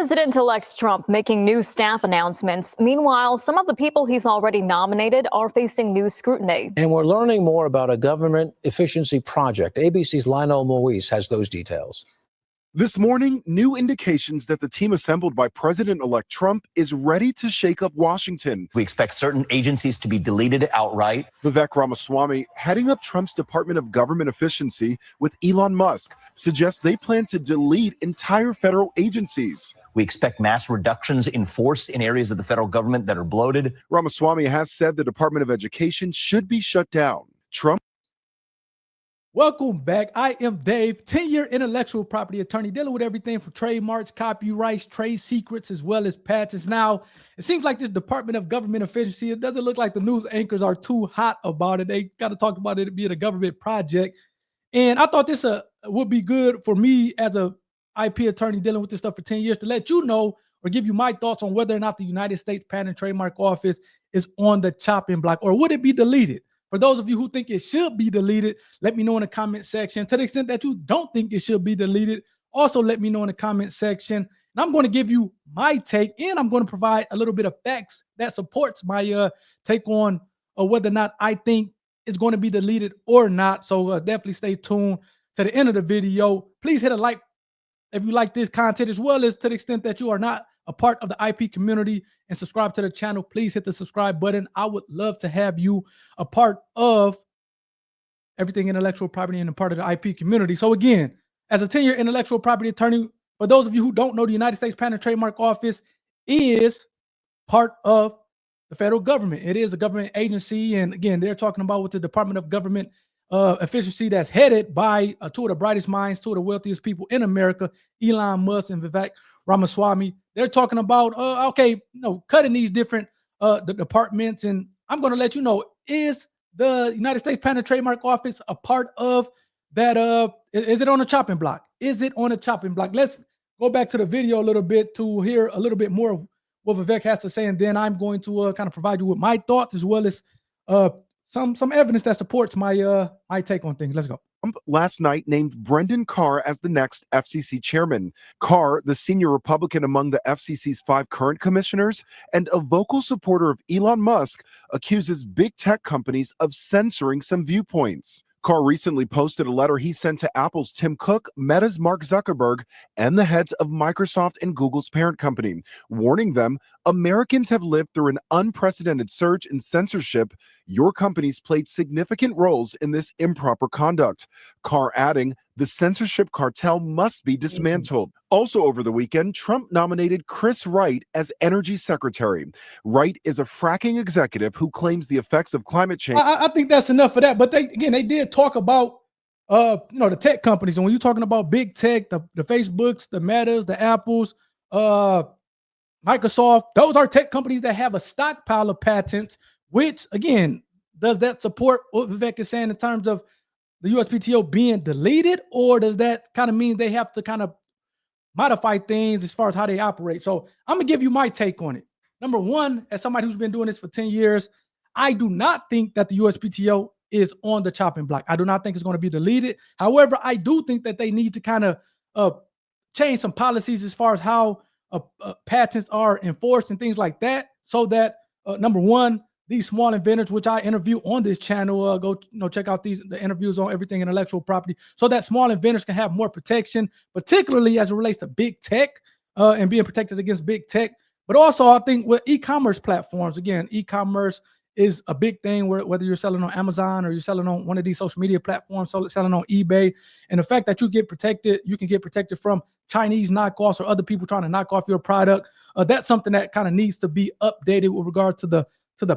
President-elect Trump making new staff announcements. Meanwhile, some of the people he's already nominated are facing new scrutiny. And we're learning more about a government efficiency project. ABC's Lionel Moise has those details. This morning, new indications that the team assembled by President-elect Trump is ready to shake up Washington. We expect certain agencies to be deleted outright. Vivek Ramaswamy, heading up Trump's Department of Government Efficiency with Elon Musk, suggests they plan to delete entire federal agencies. We expect mass reductions in force in areas of the federal government that are bloated. Ramaswamy has said the Department of Education should be shut down. Trump. Welcome back. I am Dave, 10-year intellectual property attorney dealing with everything from trademarks, copyrights, trade secrets, as well as patents. Now, it seems like this Department of Government Efficiency, it doesn't look like the news anchors are too hot about it. They got to talk about it being a government project. And I thought this would be good for me as a IP attorney dealing with this stuff for 10 years to let you know or give you my thoughts on whether or not the United States Patent and Trademark Office is on the chopping block, or would it be deleted? For those of you who think it should be deleted, let me know in the comment section. To the extent that you don't think it should be deleted, also let me know in the comment section. And I'm going to give you my take, and I'm going to provide a little bit of facts that supports my take on whether or not I think it's going to be deleted or not. So definitely stay tuned to the end of the video. Please hit a like if you like this content, as well as to the extent that you are not a part of the IP community and subscribe to the channel, please hit the subscribe button. I would love to have you a part of everything intellectual property and a part of the IP community. So again, as a 10-year intellectual property attorney, for those of you who don't know, the United States Patent and Trademark Office is part of the federal government. It is a government agency. And again, they're talking about with the Department of Government Efficiency that's headed by two of the brightest minds, two of the wealthiest people in America, Elon Musk and Vivek Ramaswamy. They're talking about, cutting these different the departments. And I'm going to let you know, is the United States Patent and Trademark Office a part of that? Is it on a chopping block? Is it on a chopping block? Let's go back to the video a little bit to hear a little bit more of what Vivek has to say. And then I'm going to kind of provide you with my thoughts, as well as some evidence that supports my my take on things. Let's go. Trump last night named Brendan Carr as the next FCC chairman. Carr, the senior Republican among the FCC's 5 current commissioners and a vocal supporter of Elon Musk, accuses big tech companies of censoring some viewpoints. Carr recently posted a letter he sent to Apple's Tim Cook, Meta's Mark Zuckerberg, and the heads of Microsoft and Google's parent company, warning them Americans have lived through an unprecedented surge in censorship. Your companies played significant roles in this improper conduct. Carr adding, the censorship cartel must be dismantled. Also over the weekend, Trump nominated Chris Wright as Energy Secretary. Wright is a fracking executive who claims the effects of climate change. I think that's enough for that. But they did talk about the tech companies. And when you're talking about big tech, the Facebooks, the Metas, the Apples, Microsoft, those are tech companies that have a stockpile of patents, which, again, does that support what Vivek is saying in terms of the USPTO being deleted, or does that kind of mean they have to kind of modify things as far as how they operate? So I'm going to give you my take on it. Number one, as somebody who's been doing this for 10 years, I do not think that the USPTO is on the chopping block. I do not think it's going to be deleted. However, I do think that they need to kind of change some policies as far as how patents are enforced and things like that, so that number one, these small inventors, which I interview on this channel, go check out the interviews on everything intellectual property, so that small inventors can have more protection, particularly as it relates to big tech and being protected against big tech. But also, I think with e-commerce platforms, again, e-commerce is a big thing, whether you're selling on Amazon or you're selling on one of these social media platforms, selling on eBay. And the fact that you can get protected from Chinese knockoffs or other people trying to knock off your product, that's something that kind of needs to be updated with regard to the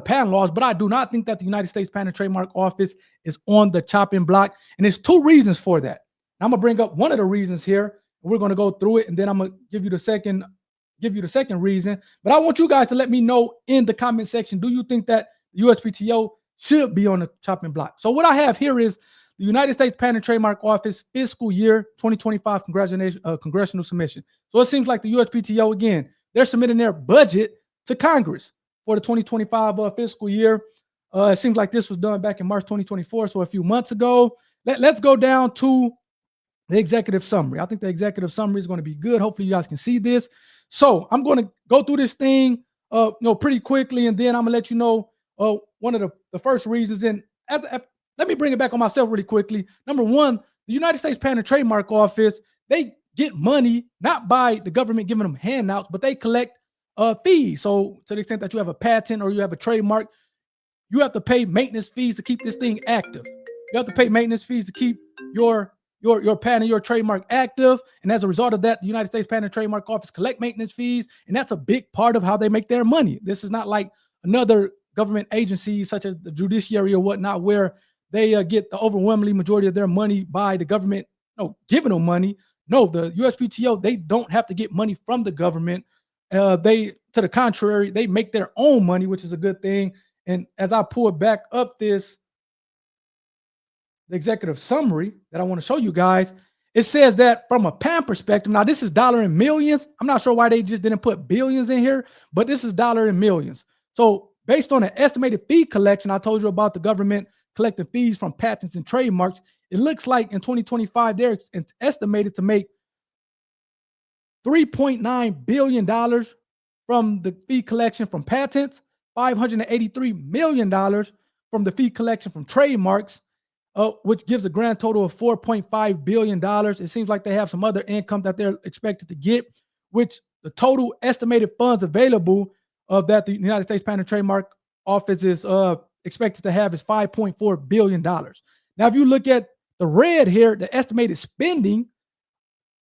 patent laws. But I do not think that the United States Patent and Trademark Office is on the chopping block. And there's 2 reasons for that. I'm going to bring up one of the reasons here. We're going to go through it, and then I'm going to give you the second reason. But I want you guys to let me know in the comment section, do you think that the USPTO should be on the chopping block? So what I have here is the United States Patent and Trademark Office fiscal year 2025 congressional submission. So it seems like the USPTO, again, they're submitting their budget to Congress for the 2025 fiscal year. It seems like this was done back in March 2024, so a few months ago. Let's go down to the executive summary. I think the executive summary is going to be good. Hopefully you guys can see this. So I'm going to go through this thing pretty quickly, and then I'm gonna let you know one of the first reasons. And let me bring it back on myself really quickly. Number one, the United States Patent and Trademark Office, they get money not by the government giving them handouts, but they collect fees. So to the extent that you have a patent or you have a trademark, you have to pay maintenance fees to keep this thing active. You have to pay maintenance fees to keep your patent, your trademark active. And as a result of that, the United States Patent and Trademark Office collect maintenance fees. And that's a big part of how they make their money. This is not like another government agency such as the judiciary or whatnot, where they get the overwhelmingly majority of their money by the government giving them money. No, the USPTO, they don't have to get money from the government. To the contrary, they make their own money, which is a good thing. And as I pull back up the executive summary that I want to show you guys, it says that from a patent perspective, now this is dollar in millions. I'm not sure why they just didn't put billions in here, but this is dollar in millions. So based on an estimated fee collection, I told you about the government collecting fees from patents and trademarks. It looks like in 2025, they're estimated to make $3.9 billion from the fee collection from patents, $583 million from the fee collection from trademarks, which gives a grand total of $4.5 billion. It seems like they have some other income that they're expected to get, which the total estimated funds available that the United States Patent and Trademark Office is expected to have is $5.4 billion. Now, if you look at the red here, the estimated spending,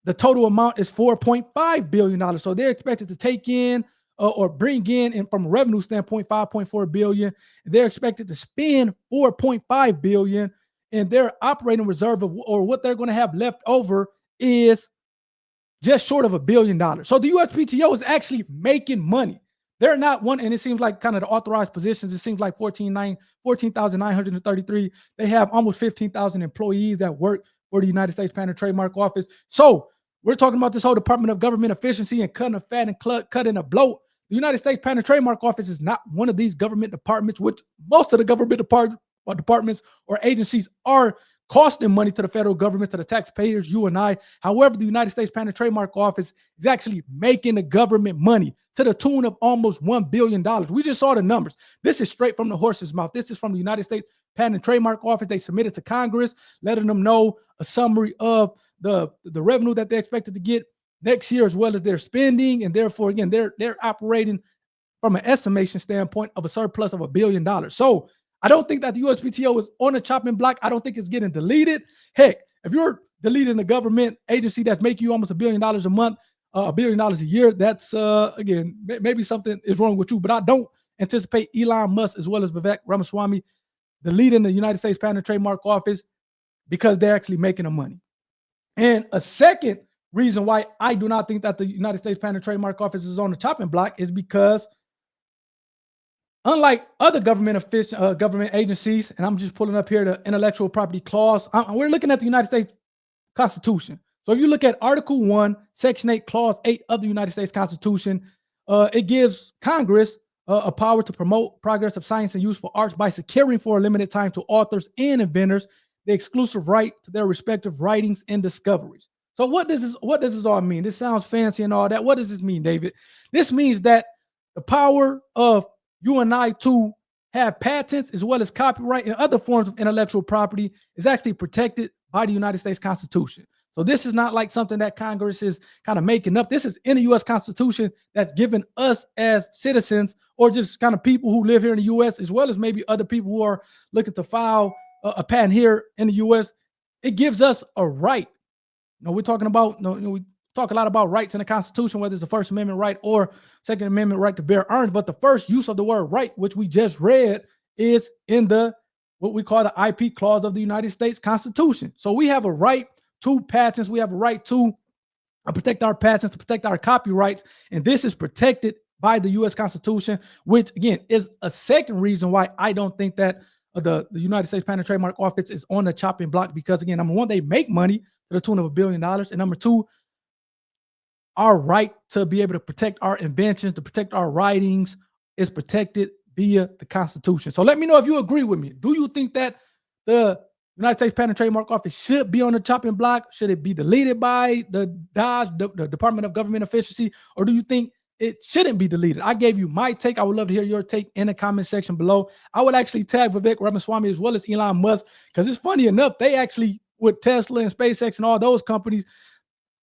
the total amount is $4.5 billion. So they're expected to take in or bring in, and from a revenue standpoint, $5.4 billion. They're expected to spend $4.5 billion, and their operating reserve or what they're going to have left over is just short of $1 billion. So the USPTO is actually making money. They're not one, and it seems like kind of the authorized positions, it seems like 14,933. They have almost 15,000 employees that work for the United States Patent and Trademark Office. So we're talking about this whole Department of Government Efficiency and cutting a fat and cutting a bloat. The United States Patent and Trademark Office is not one of these government departments, which most of the government departments or agencies are costing money to the federal government, to the taxpayers, you and I. However, the United States Patent and Trademark Office is actually making the government money to the tune of almost $1 billion. We just saw the numbers. This is straight from the horse's mouth. This is from the United States Patent and Trademark Office. They submitted to Congress, letting them know a summary of the revenue that they expected to get next year, as well as their spending. And therefore, again, they're operating from an estimation standpoint of a surplus of $1 billion. So I don't think that the USPTO is on a chopping block. I don't think it's getting deleted. Heck, if you're deleting a government agency that's making you almost $1 billion a month, $1 billion a year, that's, again, maybe something is wrong with you. But I don't anticipate Elon Musk as well as Vivek Ramaswamy deleting the United States Patent and Trademark Office, because they're actually making the money. And a second reason why I do not think that the United States Patent and Trademark Office is on the chopping block is because, unlike other government agencies, and I'm just pulling up here the intellectual property clause, we're looking at the United States Constitution. So if you look at Article 1, Section 8, Clause 8 of the United States Constitution, it gives Congress a power to promote progress of science and useful arts by securing for a limited time to authors and inventors the exclusive right to their respective writings and discoveries. So what does this all mean? This sounds fancy and all that. What does this mean, David? This means that the power of you and I to have patents as well as copyright and other forms of intellectual property is actually protected by the United States Constitution. So this is not like something that Congress is kind of making up. This is in the U.S. Constitution that's given us as citizens, or just kind of people who live here in the U.S., as well as maybe other people who are looking to file a patent here in the U.S. It gives us a right. We're talking about, we talk a lot about rights in the Constitution, whether it's the First Amendment right or Second Amendment right to bear arms. But the first use of the word right, which we just read, is in what we call the IP clause of the United States Constitution. So we have a right to patents. We have a right to protect our patents, to protect our copyrights. And this is protected by the U.S. Constitution, which, again, is a second reason why I don't think that the United States Patent and Trademark Office is on the chopping block. Because, again, number one, they make money to the tune of $1 billion. And number two, our right to be able to protect our inventions, to protect our writings, is protected via the Constitution. So let me know if you agree with me. Do you think that the United States Patent and Trademark Office should be on the chopping block? Should it be deleted by the Doge, the Department of Government Efficiency? Or do you think it shouldn't be deleted? I gave you my take. I would love to hear your take in the comment section below. I would actually tag Vivek Ramaswamy as well as Elon Musk, because it's funny enough, they actually, with Tesla and SpaceX and all those companies,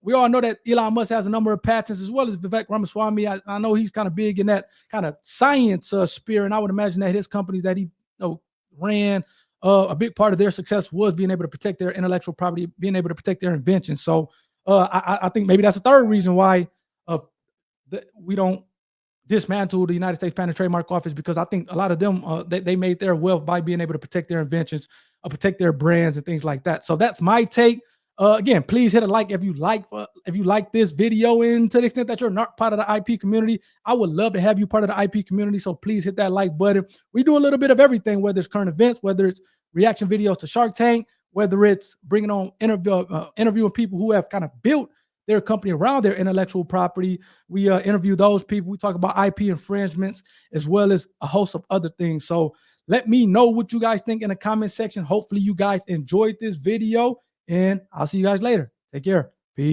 we all know that Elon Musk has a number of patents as well as Vivek Ramaswamy. I know he's kind of big in that kind of science sphere, and I would imagine that his companies that he ran, a big part of their success was being able to protect their intellectual property, being able to protect their inventions. So I think maybe that's the third reason why we don't dismantle the United States Patent and Trademark Office, because I think a lot of them, they made their wealth by being able to protect their inventions, protect their brands and things like that. So that's my take. Again, please hit a like if you like this video, and to the extent that you're not part of the IP community, I would love to have you part of the IP community. So please hit that like button. We do a little bit of everything, whether it's current events, whether it's reaction videos to Shark Tank, whether it's bringing on interviewing people who have kind of built their company around their intellectual property. We interview those people. We talk about IP infringements as well as a host of other things. So let me know what you guys think in the comment section. Hopefully you guys enjoyed this video, and I'll see you guys later. Take care.